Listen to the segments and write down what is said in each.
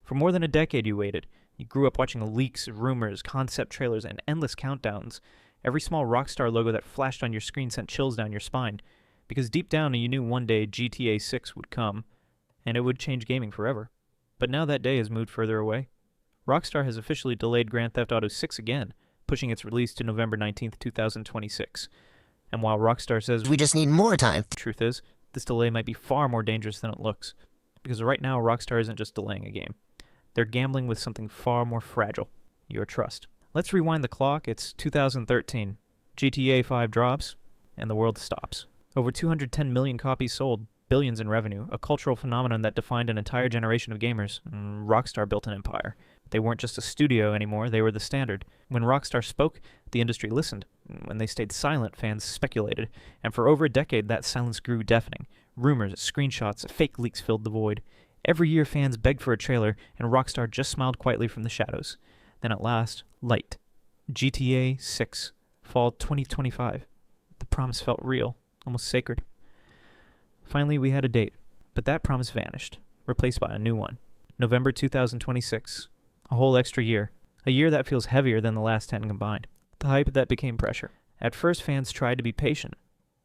For more than a decade you waited. You grew up watching leaks, rumors, concept trailers, and endless countdowns. Every small Rockstar logo that flashed on your screen sent chills down your spine. Because deep down you knew one day GTA 6 would come, and it would change gaming forever. But now that day has moved further away. Rockstar has officially delayed Grand Theft Auto 6 again, pushing its release to November 19th, 2026. And while Rockstar says we just need more time, the truth is, this delay might be far more dangerous than it looks. Because right now, Rockstar isn't just delaying a game. They're gambling with something far more fragile, your trust. Let's rewind the clock. It's 2013. GTA 5 drops, and the world stops. Over 210 million copies sold, billions in revenue, a cultural phenomenon that defined an entire generation of gamers. Rockstar built an empire. They weren't just a studio anymore, they were the standard. When Rockstar spoke, the industry listened. When they stayed silent, fans speculated. And for over a decade, that silence grew deafening. Rumors, screenshots, fake leaks filled the void. Every year, fans begged for a trailer, and Rockstar just smiled quietly from the shadows. Then at last, light. GTA 6, fall 2025. The promise felt real, almost sacred. Finally, we had a date, but that promise vanished, replaced by a new one. November 2026. A whole extra year. A year that feels heavier than the last 10 combined. The hype that became pressure. At first, fans tried to be patient.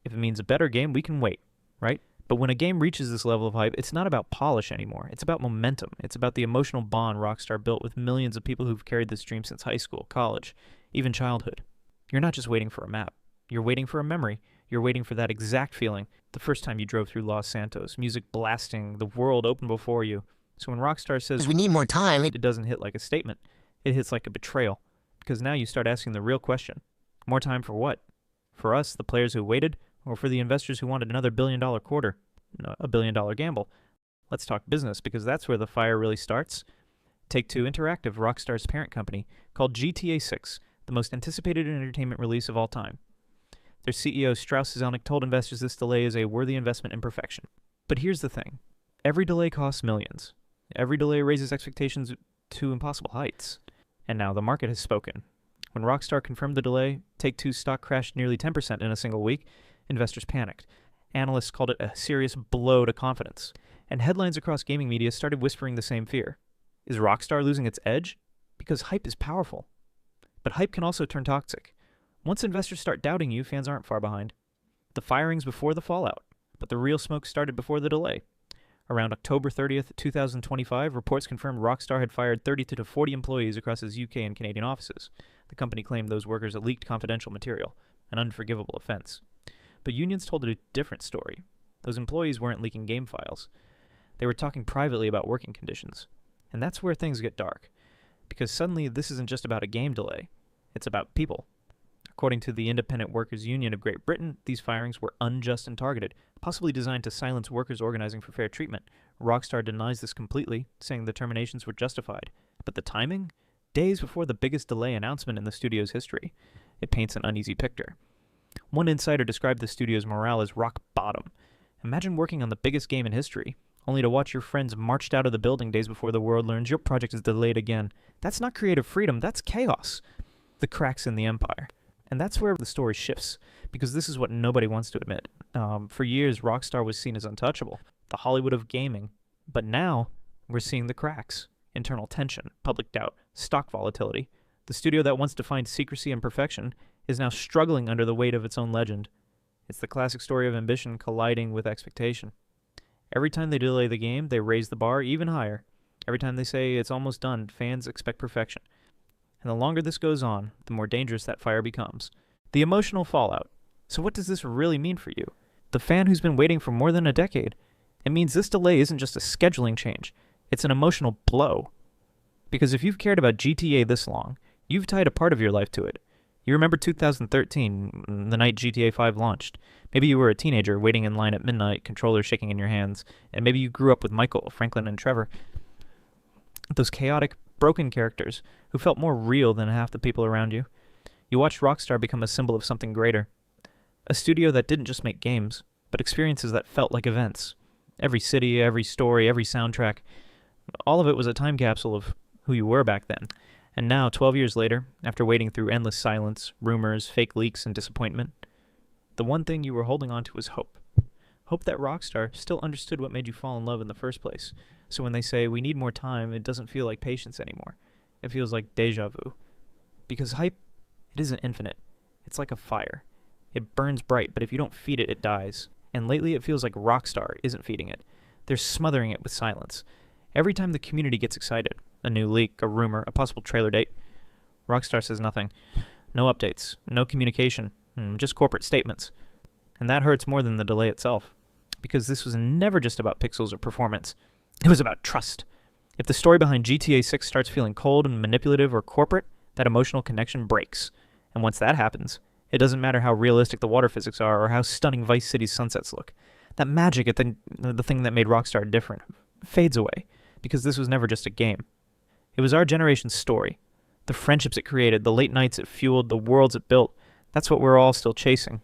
If it means a better game, we can wait, right? But when a game reaches this level of hype, it's not about polish anymore. It's about momentum. It's about the emotional bond Rockstar built with millions of people who've carried this dream since high school, college, even childhood. You're not just waiting for a map. You're waiting for a memory. You're waiting for that exact feeling the first time you drove through Los Santos, music blasting, the world open before you. So when Rockstar says we need more time, it doesn't hit like a statement. It hits like a betrayal. Because now you start asking the real question. More time for what? For us, the players who waited, or for the investors who wanted another $1 billion quarter? A $1 billion gamble. Let's talk business, because that's where the fire really starts. Take-Two Interactive, Rockstar's parent company, called GTA 6 the most anticipated entertainment release of all time. Their CEO Strauss Zelnick told investors this delay is a worthy investment in perfection. But here's the thing. Every delay costs millions. Every delay raises expectations to impossible heights. And now the market has spoken. When Rockstar confirmed the delay, Take-Two's stock crashed nearly 10% in a single week. Investors panicked. Analysts called it a serious blow to confidence. And headlines across gaming media started whispering the same fear. Is Rockstar losing its edge? Because hype is powerful. But hype can also turn toxic. Once investors start doubting you, fans aren't far behind. The firings before the fallout, but the real smoke started before the delay. Around October 30th, 2025, reports confirmed Rockstar had fired 30 to 40 employees across its UK and Canadian offices. The company claimed those workers had leaked confidential material, an unforgivable offense. But unions told a different story. Those employees weren't leaking game files. They were talking privately about working conditions. And that's where things get dark. Because suddenly this isn't just about a game delay. It's about people. According to the Independent Workers' Union of Great Britain, these firings were unjust and targeted, possibly designed to silence workers organizing for fair treatment. Rockstar denies this completely, saying the terminations were justified. But the timing? Days before the biggest delay announcement in the studio's history. It paints an uneasy picture. One insider described the studio's morale as rock bottom. Imagine working on the biggest game in history, only to watch your friends marched out of the building days before the world learns your project is delayed again. That's not creative freedom, that's chaos. The cracks in the empire. And that's where the story shifts, because this is what nobody wants to admit. For years, Rockstar was seen as untouchable, the Hollywood of gaming. But now, we're seeing the cracks. Internal tension, public doubt, stock volatility. The studio that once defined secrecy and perfection is now struggling under the weight of its own legend. It's the classic story of ambition colliding with expectation. Every time they delay the game, they raise the bar even higher. Every time they say it's almost done, fans expect perfection. And the longer this goes on, the more dangerous that fire becomes. The emotional fallout. So what does this really mean for you? The fan who's been waiting for more than a decade? It means this delay isn't just a scheduling change. It's an emotional blow. Because if you've cared about GTA this long, you've tied a part of your life to it. You remember 2013, the night GTA 5 launched. Maybe you were a teenager waiting in line at midnight, controller shaking in your hands, and maybe you grew up with Michael, Franklin, and Trevor. Those chaotic, broken characters who felt more real than half the people around you. You watched Rockstar become a symbol of something greater. A studio that didn't just make games, but experiences that felt like events. Every city, every story, every soundtrack. All of it was a time capsule of who you were back then. And now, 12 years later, after wading through endless silence, rumors, fake leaks, and disappointment, the one thing you were holding on to was hope. Hope that Rockstar still understood what made you fall in love in the first place. So when they say we need more time, it doesn't feel like patience anymore. It feels like deja vu. Because hype, it isn't infinite. It's like a fire. It burns bright, but if you don't feed it, it dies. And lately it feels like Rockstar isn't feeding it. They're smothering it with silence. Every time the community gets excited, a new leak, a rumor, a possible trailer date, Rockstar says nothing. No updates, no communication, just corporate statements. And that hurts more than the delay itself. Because this was never just about pixels or performance. It was about trust. If the story behind GTA 6 starts feeling cold and manipulative or corporate, that emotional connection breaks. And once that happens, it doesn't matter how realistic the water physics are or how stunning Vice City's sunsets look. That magic at the thing that made Rockstar different fades away, because this was never just a game. It was our generation's story. The friendships it created, the late nights it fueled, the worlds it built. That's what we're all still chasing.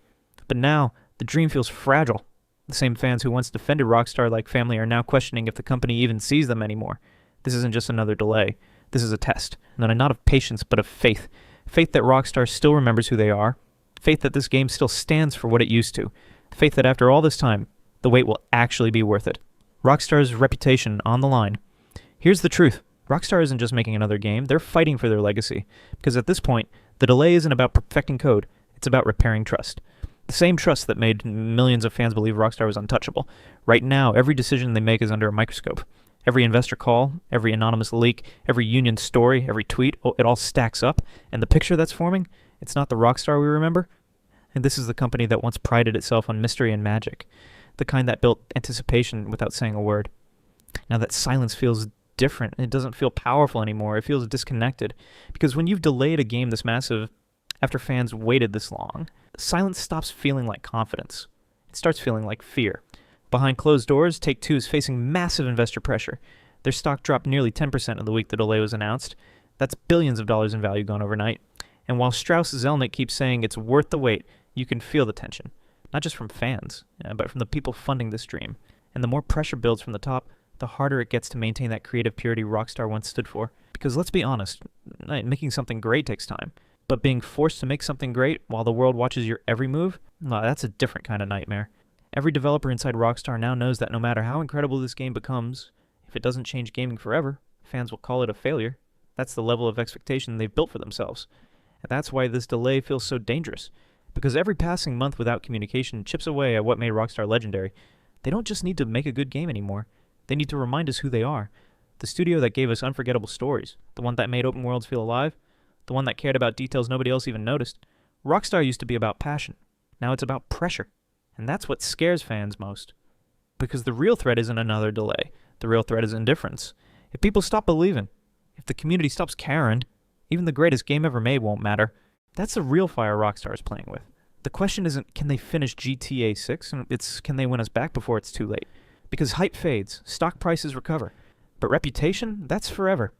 But now, the dream feels fragile. The same fans who once defended Rockstar like family are now questioning if the company even sees them anymore. This isn't just another delay. This is a test. Not of patience, but of faith. Faith that Rockstar still remembers who they are. Faith that this game still stands for what it used to. Faith that after all this time, the wait will actually be worth it. Rockstar's reputation on the line. Here's the truth. Rockstar isn't just making another game. They're fighting for their legacy. Because at this point, the delay isn't about perfecting code. It's about repairing trust. The same trust that made millions of fans believe Rockstar was untouchable. Right now, every decision they make is under a microscope. Every investor call, every anonymous leak, every union story, every tweet, it all stacks up. And the picture that's forming, it's not the Rockstar we remember. And this is the company that once prided itself on mystery and magic. The kind that built anticipation without saying a word. Now that silence feels different. It doesn't feel powerful anymore. It feels disconnected. Because when you've delayed a game this massive after fans waited this long, silence stops feeling like confidence. It starts feeling like fear. Behind closed doors, Take-Two is facing massive investor pressure. Their stock dropped nearly 10% in the week the delay was announced. That's billions of dollars in value gone overnight. And while Strauss Zelnick keeps saying it's worth the wait, you can feel the tension. Not just from fans, but from the people funding this dream. And the more pressure builds from the top, the harder it gets to maintain that creative purity Rockstar once stood for. Because let's be honest, making something great takes time. But being forced to make something great while the world watches your every move, that's a different kind of nightmare. Every developer inside Rockstar now knows that no matter how incredible this game becomes, if it doesn't change gaming forever, fans will call it a failure. That's the level of expectation they've built for themselves. And that's why this delay feels so dangerous. Because every passing month without communication chips away at what made Rockstar legendary. They don't just need to make a good game anymore. They need to remind us who they are. The studio that gave us unforgettable stories. The one that made open worlds feel alive. The one that cared about details nobody else even noticed. Rockstar used to be about passion. Now it's about pressure. And that's what scares fans most. Because the real threat isn't another delay. The real threat is indifference. If people stop believing, if the community stops caring, even the greatest game ever made won't matter. That's the real fire Rockstar is playing with. The question isn't, can they finish GTA 6? It's, can they win us back before it's too late? Because hype fades, stock prices recover. But reputation, that's forever.